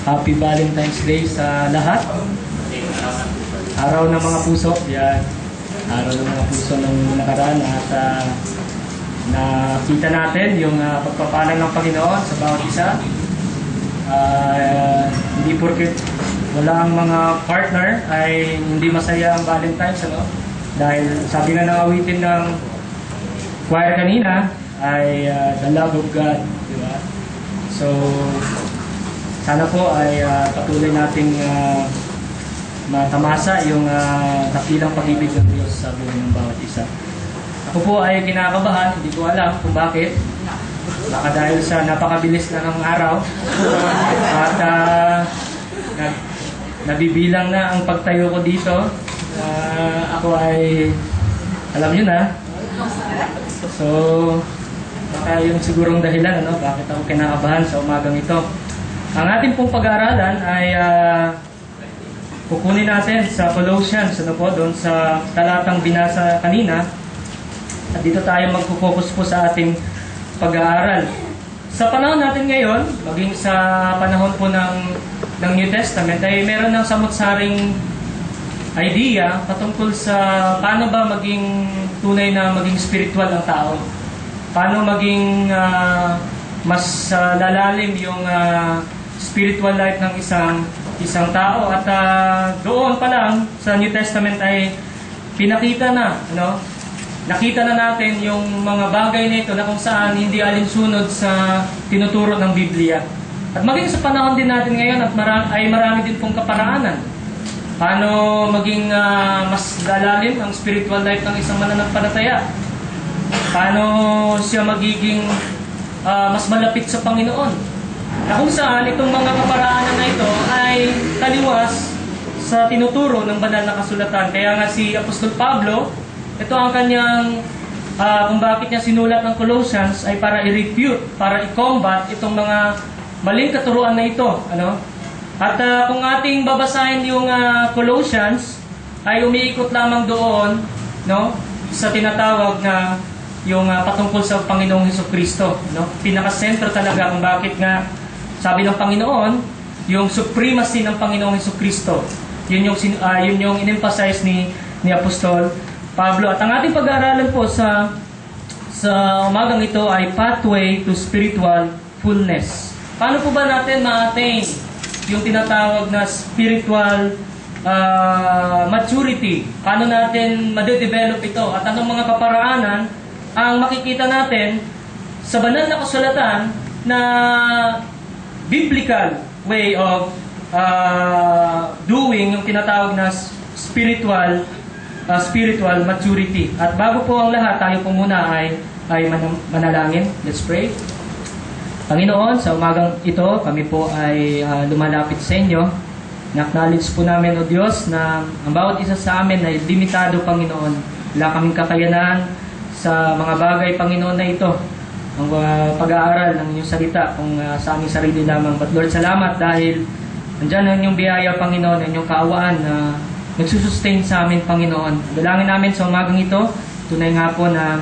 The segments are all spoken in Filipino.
Happy Valentine's Day sa lahat. Araw ng mga puso. Yan. Araw ng mga puso nung nakaraan at nakita natin yung pagpapalang ng Panginoon sa bawat isa. Hindi porket wala ang mga partner ay hindi masaya ang Valentine's, ano? Dahil sabi nga ng awitin ng choir kanina ay the love of God, di ba? So sana po ay patuloy nating matamasa yung dakilang pag-ibig ng Diyos sa buhay ng bawat isa. Ako po ay kinakabahan, hindi ko alam kung bakit. Baka dahil sa napakabilis na ng araw at nabibilang na ang pagtayo ko dito. Ako ay, alam nyo na. So, baka yung sigurong dahilan, ano, bakit ako kinakabahan sa umagang ito. Ang ating pong pag-aaralan ay kukunin natin sa Colossians, ano po, doon sa talatang binasa kanina. At dito tayo magpo-focus po sa ating pag-aaral. Sa panahon natin ngayon, maging sa panahon po ng New Testament, ay meron ng samot-saring idea patungkol sa paano ba maging tunay na maging spiritual ang tao. Paano maging mas lalalim yung spiritual life ng isang tao. At doon pa lang sa New Testament ay pinakita na, ano, nakita na natin yung mga bagay na ito na kung saan hindi alinsunod sa tinuturo ng Biblia. At maging sa panahon din natin ngayon at marami din pong kaparaanan. Paano maging mas lalalim ang spiritual life ng isang mananampalataya? Paano siya magiging mas malapit sa Panginoon? Na kung saan itong mga kaparaanan na ito ay taliwas sa tinuturo ng banal na kasulatan. Kaya nga si Apostol Pablo, ito ang kanyang, kung bakit niya sinulat ng Colossians, ay para i-refute, para i-combat itong mga maling katuruan na ito. Ano? At kung ating babasahin yung Colossians, ay umiikot lamang doon, no, sa tinatawag na yung patungkol sa Panginoong Hesukristo. No? Pinaka-sentro talaga kung bakit nga sabi ng Panginoon, yung supremacy ng Panginoong Hesukristo. Yun yung in-emphasize ni Apostol Pablo. At ang ating pag-aaralan po sa umagang ito ay pathway to spiritual fullness. Paano po ba natin ma-attain yung tinatawag na spiritual maturity? Paano natin ma-develop ito? At anong mga kaparaanan ang makikita natin sa banal na kasulatan na biblical way of doing yung tinatawag na spiritual maturity. At bago po ang lahat, tayo po muna ay manalangin. Let's pray. Panginoon, sa umagang ito, kami po ay lumalapit sa inyo. Na-acknowledge po namin, O Diyos, na ang bawat isa sa amin ay limitado, Panginoon. Wala kaming kakayanan sa mga bagay, Panginoon, na ito. Ang pag-aaral ng inyong salita kung sa aming sarili lamang. But Lord, salamat dahil andyan ang inyong biyaya, Panginoon, ang inyong kaawaan na nagsusustain sa amin, Panginoon. Dalangin namin sa umagang ito, tunay nga po na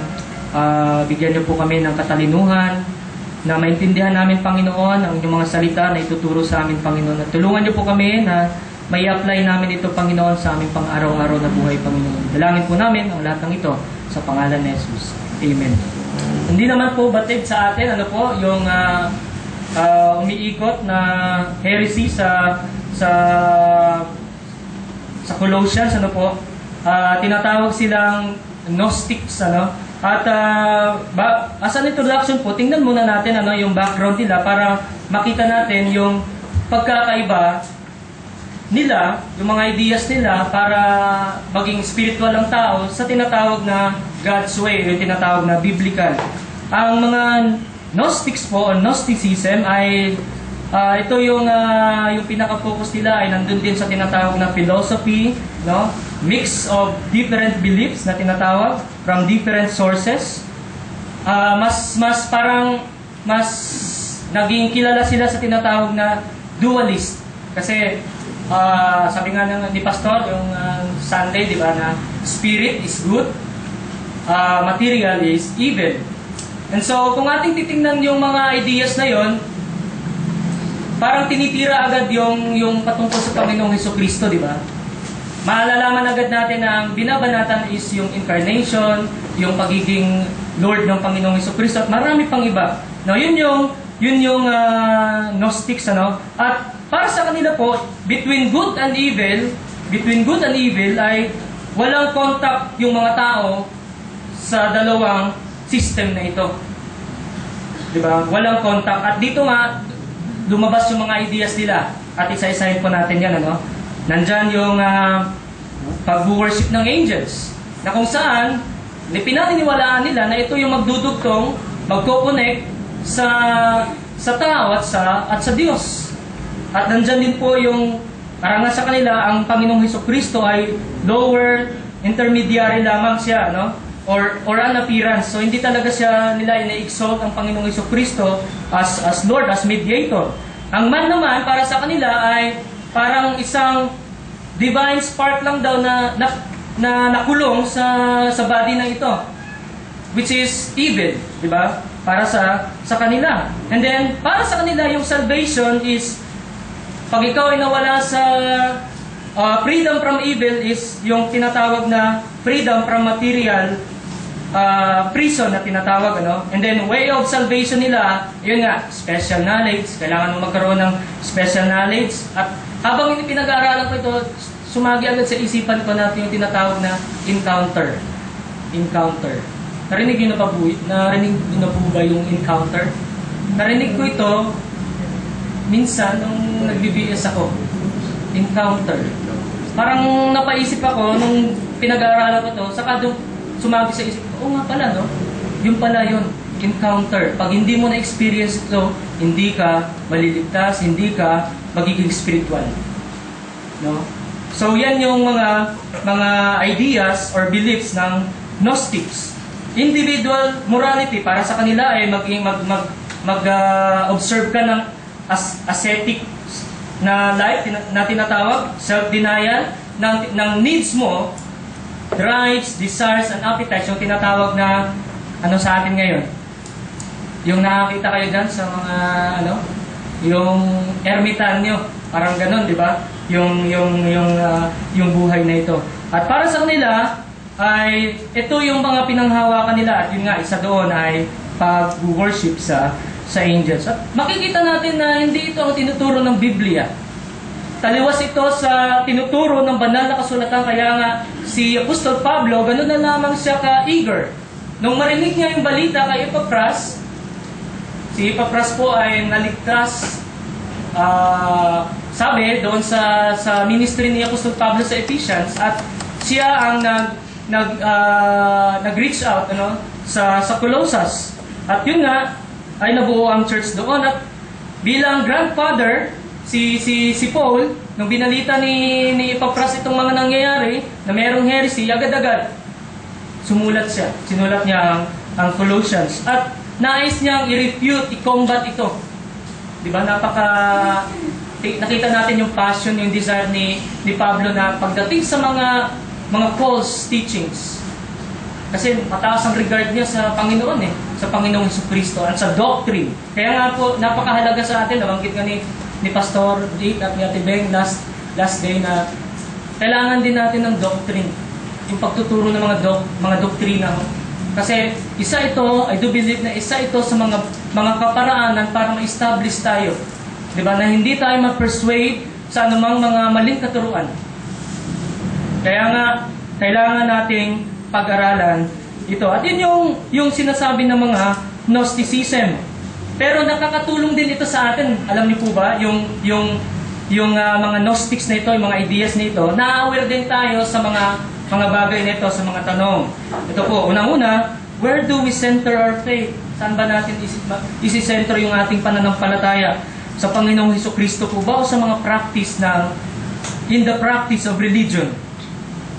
bigyan niyo po kami ng katalinuhan, na maintindihan namin, Panginoon, ang inyong mga salita na ituturo sa amin, Panginoon. At tulungan niyo po kami na may apply namin ito, Panginoon, sa aming pang-araw-araw na buhay, Panginoon. Dalangin po namin ang lahat ng ito sa pangalan ni Jesus. Amen. Hindi naman po batid sa atin, ano po, yung umiikot na heresy sa Colossians, ano po, tinatawag silang Gnostics, ano. At as an introduction po, tingnan muna natin ano yung background nila para makita natin yung pagkakaiba nila, yung mga ideas nila para maging spiritual ang tao sa tinatawag na God's way, yung tinatawag na biblical. Ang mga Gnostics po, o Gnosticism, ay ito yung pinaka-focus nila ay nandun din sa tinatawag na philosophy, no? Mix of different beliefs na tinatawag from different sources. Mas naging kilala sila sa tinatawag na dualist. Kasi sabi nga ni Pastor, yung Sunday, di ba, na spirit is good, material is evil. And so, kung ating titingnan yung mga ideas na yon, parang tinitira agad yung patungkol sa Panginoong Hesukristo, di ba? Maalalaman agad natin na ang binabanatan is yung incarnation, yung pagiging Lord ng Panginoong Hesukristo, at marami pang iba. No, yun yung Gnostics, ano? At para sa kanila po, between good and evil ay walang contact yung mga tao sa dalawang system na ito. Diba? Walang contact. At dito nga, lumabas yung mga ideas nila. At isa-isahin po natin yan, ano? Nandyan yung pag-worship ng angels. Na kung saan, pinaniniwalaan nila na ito yung magdudugtong, magko-connect sa tao at sa Diyos. At nandyan din po yung, parang sa kanila, ang Panginoong Hesukristo ay lower intermediary lamang siya, no? Or an appearance. So hindi talaga siya nila ina-exalt ang Panginoong Hesukristo as Lord, as mediator. Ang man naman, para sa kanila ay parang isang divine spark lang daw na nakulong sa body na ito, which is evil, di ba? Para sa kanila. And then, para sa kanila, yung salvation is, pag ikaw ay nawala sa freedom from evil, is yung tinatawag na freedom from material prison na tinatawag, ano? And then, way of salvation nila, yun nga, special knowledge. Kailangan mo magkaroon ng special knowledge. At habang hindi pinag-aaralan ko ito, sumagi agad sa isipan ko natin yung tinatawag na encounter. Encounter. Narinig nyo na po ba yung encounter? Narinig ko ito minsan nung nag-BBS ako. Encounter. Parang napaisip ako nung pinag-aaralan ko ito, saka sumagi sa isip ko, nga pala, no? Yung pala yun, encounter. Pag hindi mo na-experience ito, hindi ka maliligtas, hindi ka magiging spiritual. No? So, yan yung mga ideas or beliefs ng Gnostics. Individual morality, para sa kanila ay mag-observe ka ng ascetic na life na tinatawag, self-denial, ng needs mo, drives, desires, and appetites, yung tinatawag na ano sa atin ngayon. Yung nakakita kayo dyan sa mga yung ermitanyo, parang ganun, di ba? Yung buhay na ito. At para sa kanila ay ito yung mga pinanghawakan nila, at yun nga, isa doon ay pag-worship sa angels. At makikita natin na hindi ito ang tinuturo ng Biblia. Taliwas ito sa tinuturo ng banal na kasulatan, kaya nga si Apostol Pablo, ganoon na lamang siya ka-eager. Nung marinig niya yung balita kay Epapras, si Epapras po ay naligtas, sabi doon sa ministry ni Apostol Pablo sa Ephesians, at siya ang nag-reach out sa Colossus. At yun nga, ay nabuo ang church doon. At bilang grandfather, si Paul, nung binalita ni Epapras itong mga nangyayari, na merong heresy, agad-agad sinulat niya ang Colossians. At nais niyang i-refute, i-combat ito. Diba? Nakita natin yung passion, yung desire ni Pablo na pagdating sa mga false teachings. Kasi mataas ang regard niya sa Panginoon sa Panginoong Hesukristo at sa doctrine. Kaya nga po, napakahalaga sa atin, nabanggit nga ni Pastor Dick at ni Ate Beng last day na kailangan din natin ng doctrine. Yung pagtuturo ng mga doktrina. Kasi I do believe na isa ito sa mga kaparaanan para ma-establish tayo. Diba? Na hindi tayo ma-persuade sa anumang mga maling katuruan. Kaya nga, kailangan nating pag-aralan ito. At yun yung sinasabi ng mga Gnosticism. Pero nakakatulong din ito sa atin. Alam niyo po ba, yung mga Gnostics na ito, yung mga ideas na ito, na-aware din tayo sa mga bagay na ito, sa mga tanong. Ito po, unang-una, where do we center our faith? Saan ba natin isi-center yung ating pananampalataya? Sa Panginoong Hesukristo po ba o sa mga practice in the practice of religion?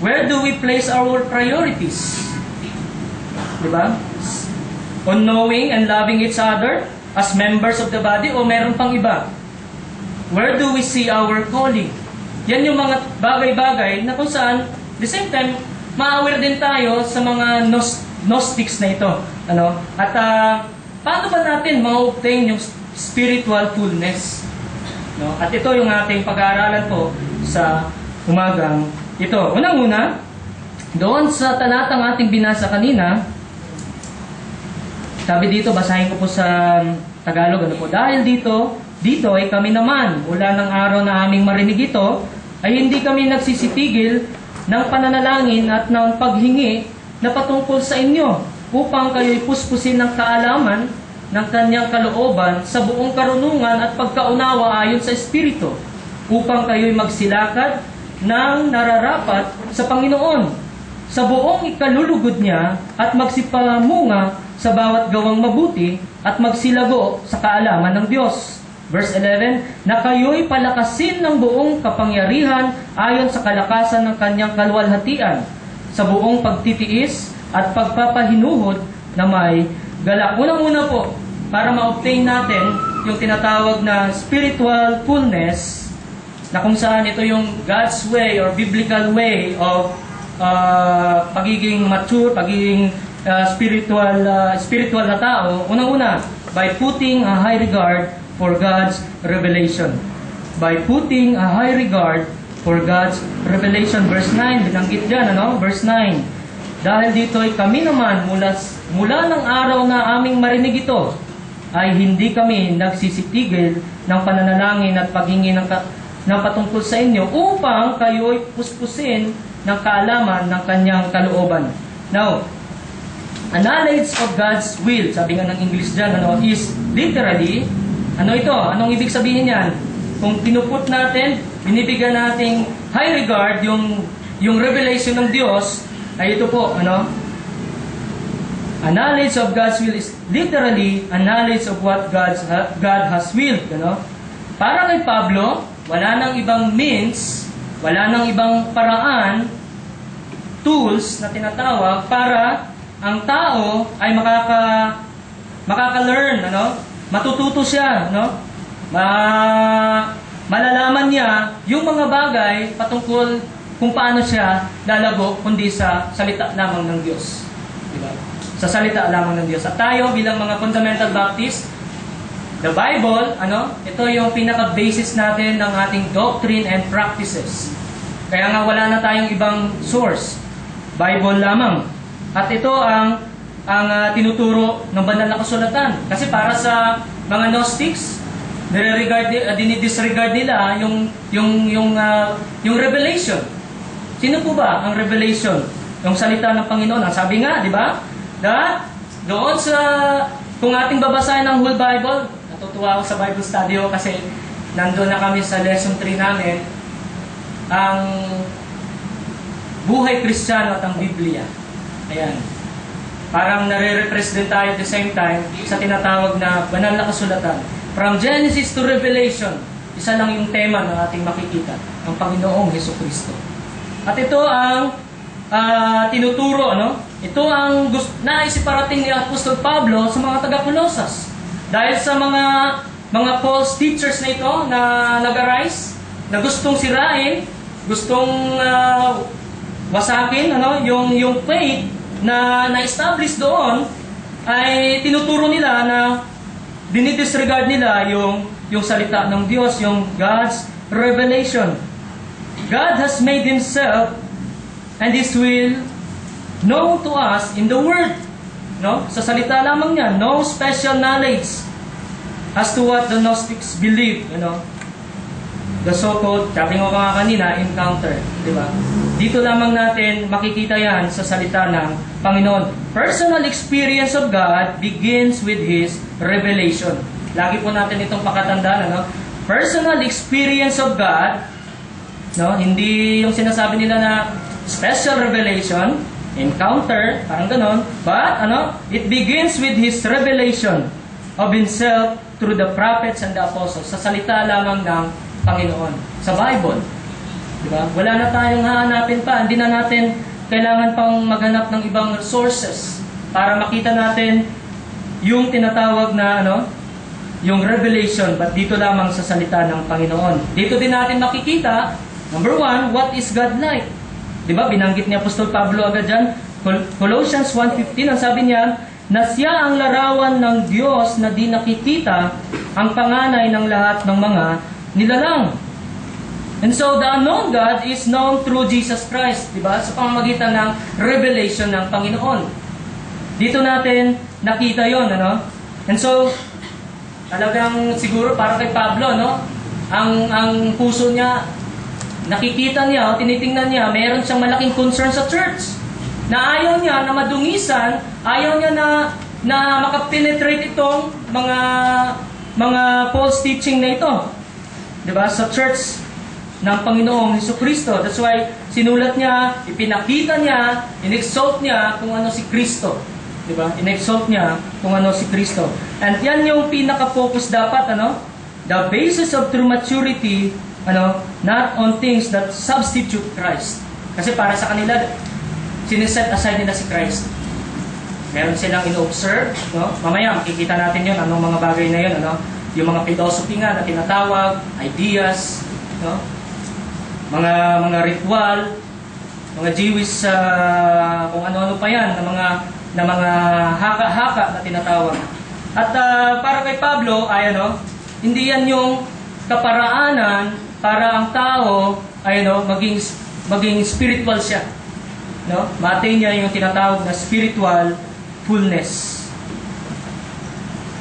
Where do we place our priorities? Diba? On knowing and loving each other as members of the body, o meron pang iba? Where do we see our calling? Yan yung mga bagay-bagay na kung saan, the same time, ma-aware din tayo sa mga Gnostics na ito. At paano ba natin ma-obtain yung spiritual fullness? No? At ito yung ating pag-aaralan po sa umagang ito. Unang-una, doon sa talatang ating binasa kanina, sabi dito, basahin ko po sa Tagalog, ano po, dahil dito ay kami naman, mula ng araw na aming marinig ito, ay hindi kami nagsisitigil ng pananalangin at ng paghingi na patungkol sa inyo, upang kayo'y puspusin ng kaalaman ng kanyang kalooban sa buong karunungan at pagkaunawa ayon sa Espiritu, upang kayo'y magsilakad ng nararapat sa Panginoon, sa buong ikalulugod niya at magsipamunga sa bawat gawang mabuti at magsilago sa kaalaman ng Diyos. Verse 11, na kayo'y palakasin ng buong kapangyarihan ayon sa kalakasan ng kanyang kaluwalhatian, sa buong pagtitiis at pagpapahinuhod na may galak. Unang-una po, para ma-obtain natin yung tinatawag na spiritual fullness, na kung saan ito yung God's way or biblical way of pagiging mature, pagiging spiritual na tao. Unang-una, by putting a high regard for God's revelation. By putting a high regard for God's revelation. Verse 9, binanggit dyan, ano? Verse 9, dahil dito ay kami naman, mula ng araw na aming marinig ito, ay hindi kami nagsisitigil ng pananalangin at paghingi ng patungkol sa inyo, upang kayo'y puspusin ng kaalaman ng kanyang kalooban. Now, a knowledge of God's will, sabi nga ng English dyan, ano, is literally, ano ito? Anong ibig sabihin yan? Kung pinuput natin, binibigyan nating high regard yung revelation ng Diyos, ay ito po, ano? A knowledge of God's will is literally a knowledge of what God has willed, ano? Para kay Pablo, wala nang ibang means, wala nang ibang paraan, tools na tinatawag para ang tao ay makaka-learn, ano? Matututo siya, no? Malalaman niya yung mga bagay patungkol kung paano siya lalago kundi sa salita lamang ng Diyos. Diba? Sa salita lamang ng Diyos. At tayo bilang mga fundamental Baptist, the Bible, ano? Ito yung pinaka-basis natin ng ating doctrine and practices. Kaya nga wala na tayong ibang source. Bible lamang. At ito ang tinuturo ng banal na kasulatan. Kasi para sa mga Gnostics, dinidisregard nila yung revelation. Sino po ba ang revelation? Yung salita ng Panginoon. Ang sabi nga, di ba? Doon sa, kung ating babasahin ang whole Bible, natutuwa ako sa Bible study ko kasi nandun na kami sa lesson 3 namin, ang buhay Kristiyano at ang Biblia. Ayan. Parang nare-represent tayo at the same time sa tinatawag na banal na kasulatan. From Genesis to Revelation, isa lang yung tema ng ating makikita, ang Panginoong Hesukristo. At ito ang tinuturo, ano? Ito ang naisiparating ni Apostol Pablo sa mga taga-Colosas. Dahil sa mga false teachers na ito na nag-arise, na gustong sirain, gustong wasakin, ano, yung faith na na-establish doon, ay tinuturo nila na dinidisregard nila yung salita ng Diyos, yung God's revelation. God has made Himself and His will known to us in the Word. No? Sa salita lamang niya, no special knowledge as to what the Gnostics believe. You know? The so-called, sabi ko nga kanina, encounter. Diba? Dito lamang natin makikita yan sa salita ng Panginoon. Personal experience of God begins with His revelation. Lagi po natin itong pakatandaan. Ano? Personal experience of God, no? Hindi yung sinasabi nila na special revelation, encounter, parang ganon. But, it begins with His revelation of Himself through the prophets and the apostles. Sa salita lamang ng Panginoon. Sa Bible. Diba? Wala na tayong hahanapin pa. Hindi na natin kailangan pang maghanap ng ibang resources para makita natin yung tinatawag na yung revelation, but dito lamang sa salita ng Panginoon. Dito din natin makikita, number 1, what is God like? Diba? Binanggit ni Apostol Pablo agad dyan. Colossians 1:15, ang sabi niya, na siya ang larawan ng Diyos na di nakikita, ang panganay ng lahat ng mga nilalang. And so, the unknown God is known through Jesus Christ, di ba? Sa pamamagitan ng revelation ng Panginoon. Dito natin nakita yon, ano? And so, talagang siguro para kay Pablo, no? Ang puso niya, nakikita niya, o tinitingnan niya, meron siyang malaking concern sa church. Na ayaw niya na madungisan, ayaw niya na makapenetrate itong mga false teaching na ito. Di ba? Sa church ng Panginoong Hesukristo. That's why sinulat niya, ipinakita niya, in-exalt niya kung ano si Kristo. Diba? In-exalt niya kung ano si Kristo. And yan yung pinaka-focus dapat, ano? The basis of true maturity, ano? Not on things that substitute Christ. Kasi para sa kanila, siniset aside nila si Christ. Meron silang in-observe, no? Mamaya makikita natin yun, anong mga bagay na yun, ano? Yung mga philosophy nga na tinatawag, ideas, no? Mga ritual, mga Jewish, kung ano-ano pa yan, na mga haka-haka na tinatawag. At para kay Pablo, ay hindi yan yung kaparaanan para ang tao ay maging spiritual siya. No? Ma-attain niya yung tinatawag na spiritual fullness.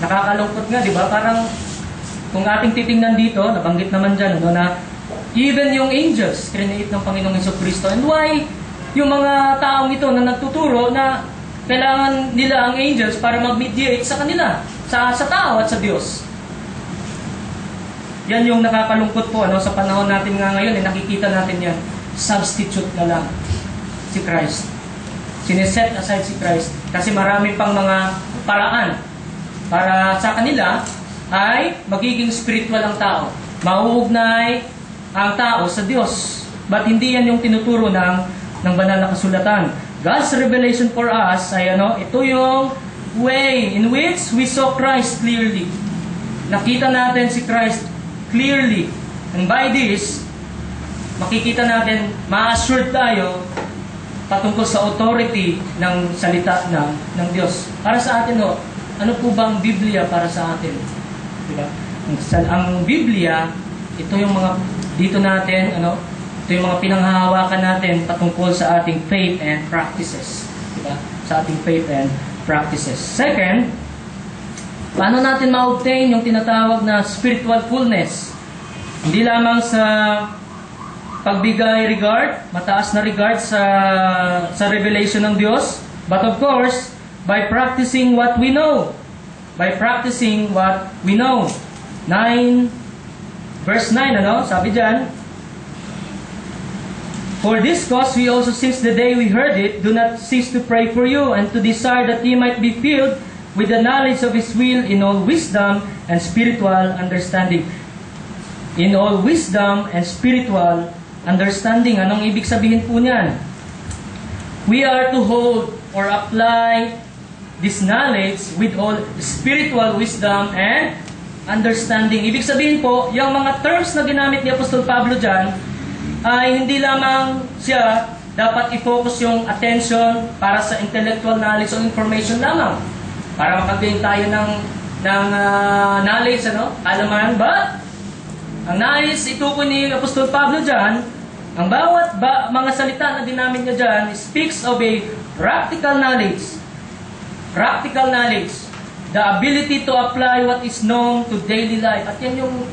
Nakakalungkot nga, di ba? Parang kung ating titingnan dito, nabanggit naman dyan, na even yung angels, create ng Panginoong Hesukristo. And why yung mga taong ito na nagtuturo na kailangan nila ang angels para mag-mediate sa kanila, sa tao at sa Diyos. Yan yung nakakalungkot po, sa panahon natin nga ngayon, nakikita natin yan. Substitute na lang si Christ. Sineset aside si Christ kasi marami pang mga paraan para sa kanila ay magiging spiritual ang tao. Mauugnay ang tao sa Diyos. But hindi yan yung tinuturo ng banal na kasulatan. God's revelation for us ay ito yung way in which we saw Christ clearly. Nakita natin si Christ clearly. And by this, makikita natin, ma-assured tayo patungkol sa authority ng salita ng Diyos. Para sa atin, ano po bang Biblia para sa atin? Diba? Ang Biblia, ito yung mga dito natin, ito yung mga pinanghahawakan natin patungkol sa ating faith and practices. Diba? Sa ating faith and practices. Second, paano natin ma-obtain yung tinatawag na spiritual fullness? Hindi lamang sa pagbigay regard, mataas na regard sa revelation ng Diyos, but of course, by practicing what we know. By practicing what we know. Verse 9, sabi dyan, for this cause we also since the day we heard it, do not cease to pray for you, and to desire that ye might be filled with the knowledge of His will in all wisdom and spiritual understanding. In all wisdom and spiritual understanding. Anong ibig sabihin po niyan? We are to hold or apply this knowledge with all spiritual wisdom and understanding. Ibig sabihin po, yung mga terms na ginamit ni Apostol Pablo dyan, ay hindi lamang siya dapat i-focus yung attention para sa intellectual knowledge o information lamang. Para makagain tayo ng knowledge, alaman, but ang nais itukoy ni Apostol Pablo dyan, ang bawat mga salita na ginamit niya dyan speaks of a practical knowledge. Practical knowledge. The ability to apply what is known to daily life. At yan yung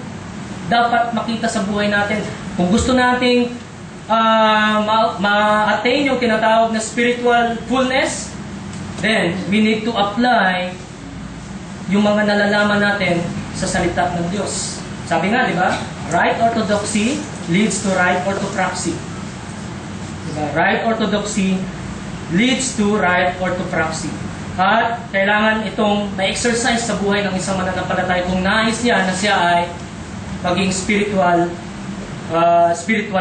dapat makita sa buhay natin. Kung gusto nating ma-attain yung tinatawag na spiritual fullness, then we need to apply yung mga nalalaman natin sa salita ng Diyos. Sabi nga, di ba? Right orthodoxy leads to right orthopraxy. Diba? Right orthodoxy leads to right orthopraxy. At kailangan itong na-exercise sa buhay ng isang mananampalataya kung nais niya na siya ay maging spiritual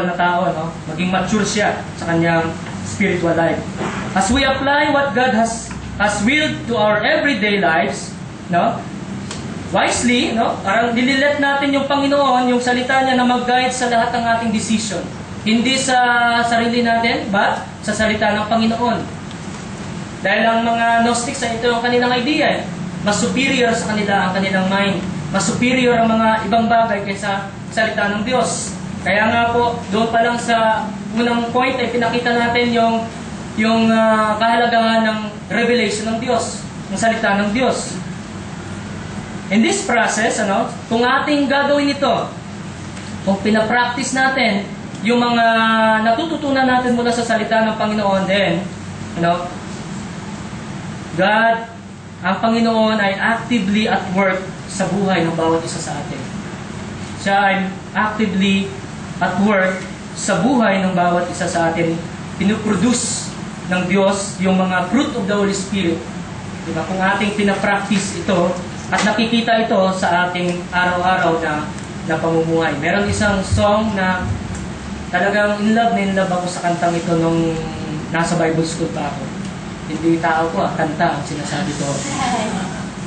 na tao, maging mature siya sa kanyang spiritual life. As we apply what God has willed to our everyday lives, wisely, parang dililet natin yung Panginoon, yung salita niya na mag-guide sa lahat ng ating decision. Hindi sa sarili natin, but sa salita ng Panginoon. Dahil ang mga Gnostics, ito yung kanilang idea. Mas superior sa kanila ang kanilang mind. mas superior ang mga ibang bagay kaysa salita ng Diyos. Kaya nga po, doon pa lang sa unang point ay pinakita natin yung kahalagahan ng revelation ng Diyos, ng salita ng Diyos. In this process, kung ating gagawin ito, kung pinapractice natin yung mga natututunan natin mula sa salita ng Panginoon, then, God, ang Panginoon ay actively at work sa buhay ng bawat isa sa atin. Siya ay actively at work sa buhay ng bawat isa sa atin. Pinuproduce ng Diyos yung mga fruit of the Holy Spirit. Diba? Kung ating pinapractice ito at nakikita ito sa ating araw-araw na pamumuhay. Meron isang song na talagang in love ako sa kantang ito nung nasa Bible school pa ako. Hindi tao ko, kanta ang sinasabi ko.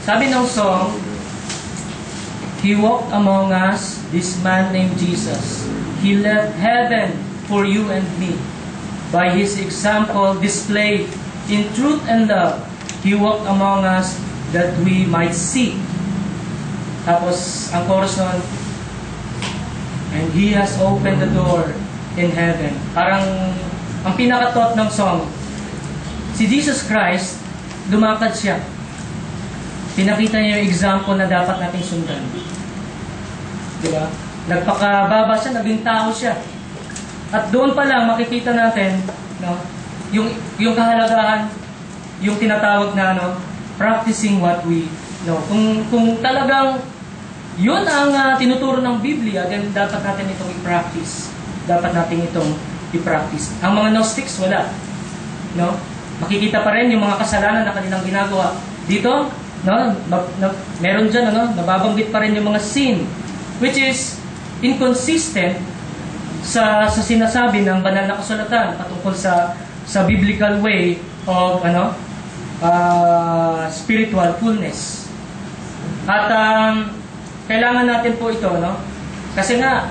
Sabi ng song, He walked among us, this man named Jesus. He left heaven for you and me. By His example displayed in truth and love, He walked among us that we might see. Tapos, ang chorus nun, and He has opened the door in heaven. Parang, ang pinaka-thought ng song, si Jesus Christ, lumakad siya. Pinakita niya yung example na dapat nating sundan. Diba? Nagpakababa siya, naging tao siya. At doon pa lang makikita natin yung kahalagahan, yung tinatawag na practicing what we know. Kung talagang yun ang tinuturo ng Biblia, then dapat natin itong i-practice. Dapat natin itong i-practice. Ang mga Gnostics, wala. Makikita pa rin yung mga kasalanan na kanilang ginagawa. Dito, meron dyan, nababanggit pa rin yung mga sin, which is inconsistent sa sinasabi ng banal na kasulatan patungkol sa biblical way of spiritual fullness. At kailangan natin po ito, kasi nga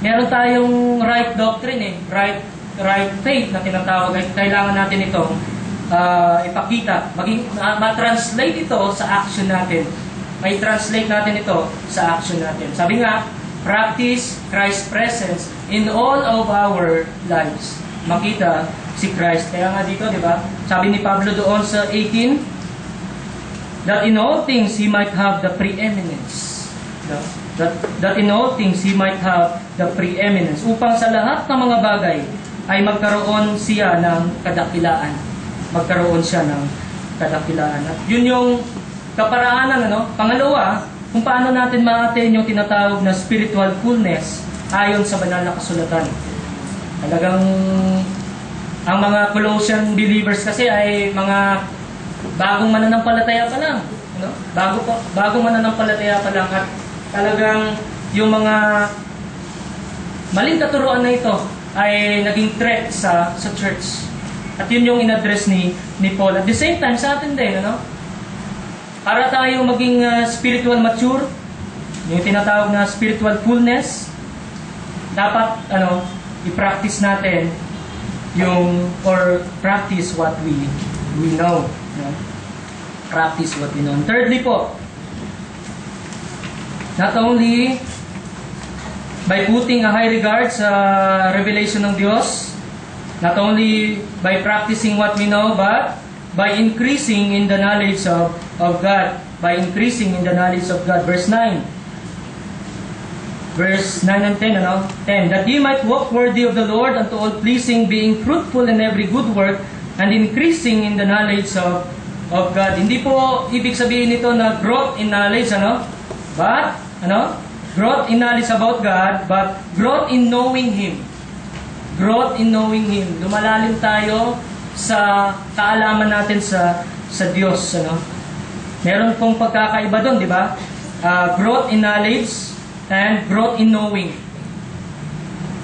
meron tayong right doctrine, right faith na tinatawag. Kailangan natin itong ipakita, ma-translate ito sa action natin. May translate natin ito sa action natin. Sabi nga, practice Christ's presence in all of our lives. Makita si Christ. Kaya nga dito, di ba? Sabi ni Pablo doon sa 18, that in all things He might have the preeminence. That in all things He might have the preeminence. Upang sa lahat ng mga bagay ay magkaroon siya ng kadakilaan. Magkaroon siya ng kadakilaan. At yun yung kaparaanan, Pangalawa, kung paano natin ma-attain yung tinatawag na spiritual fullness ayon sa banal na kasulatan. Talagang ang mga Colossian believers kasi ay mga bagong mananampalataya pa lang. Bagong mananampalataya pa lang at talagang yung mga maling katuruan na ito ay naging threat sa church. At yun yung in-address ni Paul. At the same time, sa atin din, para tayo maging spiritual mature, yung tinatawag na spiritual fullness, dapat i-practice natin or practice what we know. Practice what we know. And thirdly po, not only by putting a high regard sa revelation ng Diyos, not only by practicing what we know, but by increasing in the knowledge of God. By increasing in the knowledge of God. Verse 9. Verse 9 and 10, 10. That ye might walk worthy of the Lord unto all pleasing, being fruitful in every good work, and increasing in the knowledge of God. Hindi po ibig sabihin nito na growth in knowledge, but, growth in knowledge about God, but growth in knowing Him. Growth in knowing Him. Lumalalim tayo sa kaalaman natin sa Diyos. Meron pong pagkakaiba doon, di ba? Growth in knowledge and growth in knowing.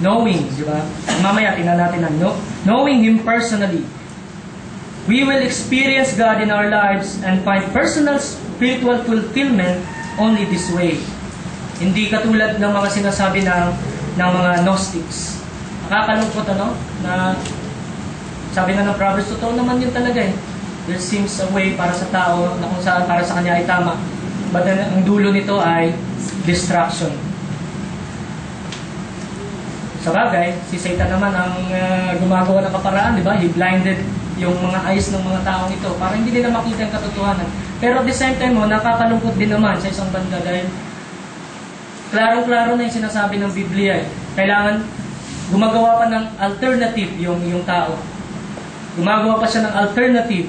Knowing, di ba? Mamaya tingnan natin knowing Him personally. We will experience God in our lives and find personal spiritual fulfillment only this way. Hindi katulad ng mga sinasabi ng mga Gnostics. Nakakalungkot, na sabi nga ng Proverbs, totoo naman yun talaga . There seems a way para sa tao na kung saan para sa kanya ay tama. But ang dulo nito ay destruction. Sa bagay, si Satan naman ang gumagawa ng kaparaan, di ba? He blinded yung mga eyes ng mga taong ito para hindi nila makita yung katotohanan. Pero at the same time, nakakalungkot din naman sa isang banda dahil klarong-klaro na yung sinasabi ng Biblia. Kailangan gumagawa pa ng alternative yung tao. Gumagawa pa siya ng alternative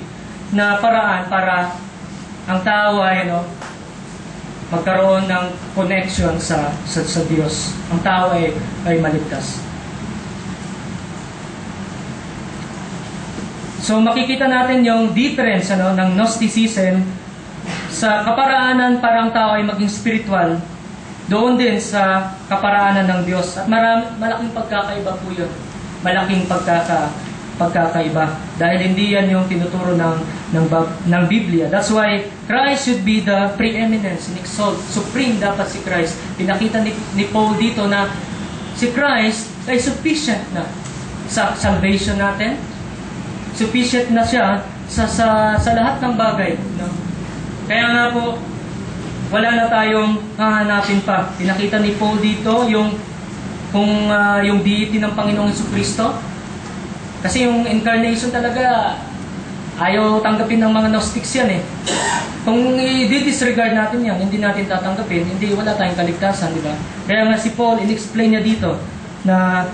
na paraan para ang tao ay magkaroon ng connection sa Diyos. Ang tao ay maligtas. So makikita natin yung difference ng Gnosticism sa kaparaanan para ang tao ay maging spiritual, doon din sa kaparaanan ng Diyos. At malaking pagkakaiba po yun. Malaking pagkakaiba. Dahil hindi yan yung tinuturo ng Biblia. That's why Christ should be the preeminence and exalt. Supreme dapat si Christ. Pinakita ni Paul dito na si Christ ay sufficient na sa salvation natin. Sufficient na siya sa lahat ng bagay. No? Kaya nga po, wala na tayong hahanapin pa. Pinakita ni Paul dito yung deity ng Panginoong Jesucristo. Kasi yung incarnation talaga, ayaw tanggapin ng mga Gnostics yan eh. Kung i-disregard natin yan, hindi natin tatanggapin, hindi wala tayong kaligtasan, di ba? Kaya nga si Paul, in-explain niya dito, na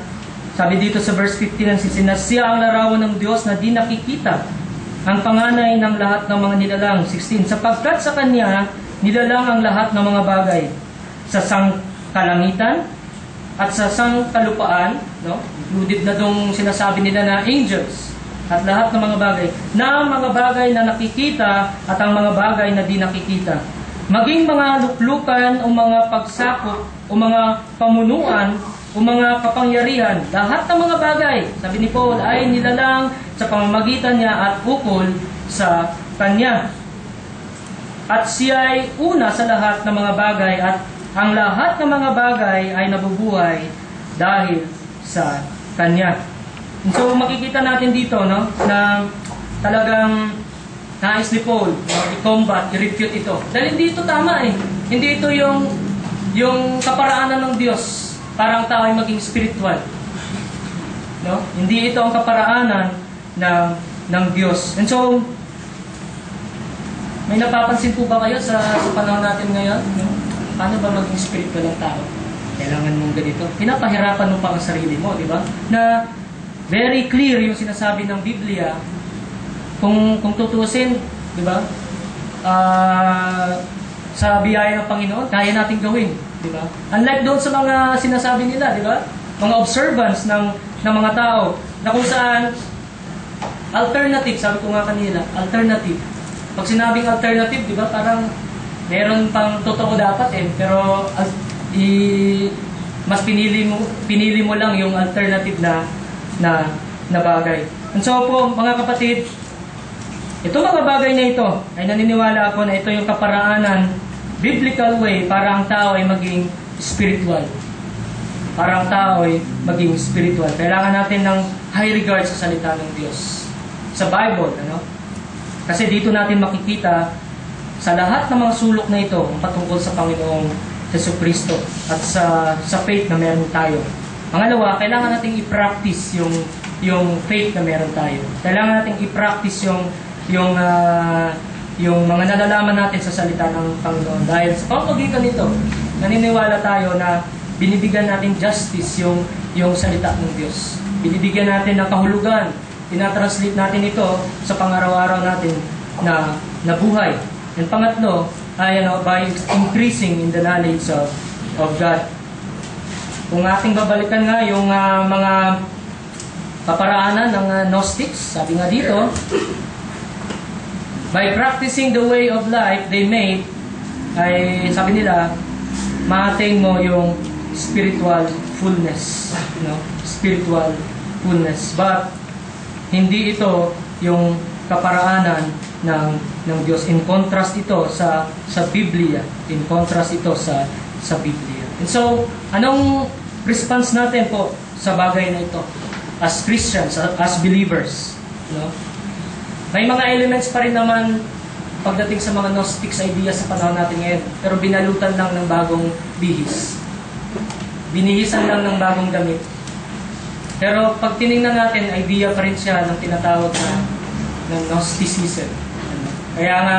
sabi dito sa verse 15, na siya ang larawan ng Diyos na di nakikita, ang panganay ng lahat ng mga nilalang. 16, sapagkat sa Kanya, nilalang ang lahat ng mga bagay, sa sangkalangitan, at sa sangkalupaan, no? Included na dong sinasabi nila na angels at lahat ng mga bagay, na mga bagay na nakikita at ang mga bagay na di nakikita. Maging mga luklukan o mga pagsakop o mga pamunuan o mga kapangyarihan, lahat ng mga bagay, sabi ni Paul, ay nilalang sa pamamagitan niya at ukol sa Kanya. At siya ay una sa lahat ng mga bagay at ang lahat ng mga bagay ay nabubuhay dahil sa Kanya. So makikita natin dito na talagang nais ni Paul i-combat, i-refute ito. Dahil hindi ito tama eh. Hindi ito yung kaparaanan ng Diyos para ang tao ay maging spiritual. No? Hindi ito ang kaparaanan ng Diyos. And so, may napapansin po ba kayo sa panahon natin ngayon? No? Paano ba maging spiritual ang tao? Kailangan mong ganito. Pinapahirapan mo pa ang sarili mo, di ba? Na very clear yung sinasabi ng Biblia. Kung tutusin, di ba? Sa biyaya ng Panginoon, kaya natin gawin, di ba? Unlike doon sa mga sinasabi nila, di ba? Mga observance ng mga tao na kung saan alternative, sabi ko nga kanila, alternative. Pag sinabing alternative, di ba? Parang meron pang totoo dapat eh, pero mas pinili mo lang yung alternative na bagay. And so po, mga kapatid, ito mga bagay na ito ay naniniwala ako na ito yung kaparaanan, biblical way para ang tao ay maging spiritual. Para ang tao ay maging spiritual. Kailangan natin ng high regard sa salita ng Diyos. Sa Bible, ano? Kasi dito natin makikita sa lahat ng mga sulok na ito ang patungkol sa Panginoong Jesucristo at sa faith na meron tayo. Pangalawa, kailangan nating i-practice yung faith na meron tayo. Kailangan nating i-practice yung mga nalalaman natin sa salita ng Panginoon. Dahil sa pamamagitan nito, naniniwala tayo na binibigyan natin justice yung salita ng Diyos. Binibigyan natin ng kahulugan. Tinatranslate natin ito sa pang-araw-araw natin na buhay. And pangatlo, ay by increasing in the knowledge of God. Kung ating babalikan nga yung mga kaparaanan ng Gnostics, sabi nga dito, by practicing the way of life they made, ay sabi nila, ma-attain mo yung spiritual fullness. Spiritual fullness. But, hindi ito yung kaparaanan ng Diyos. In contrast ito sa Biblia. In contrast ito sa Biblia. And so, anong response natin po sa bagay na ito? As Christians, as believers. May mga elements pa rin naman pagdating sa mga Gnostics ideas sa panahon natin ngayon. Pero binalutan lang ng bagong bihis. Binihisan lang ng bagong damit. Pero pag tinignan natin, idea pa rin siya ng tinatawag na ng Gnosticism. Kaya nga,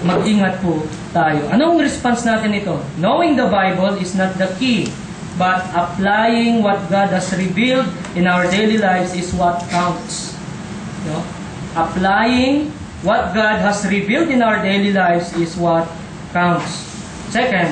mag-ingat po tayo. Anong response natin ito? Knowing the Bible is not the key, but applying what God has revealed in our daily lives is what counts. No? Applying what God has revealed in our daily lives is what counts. Second,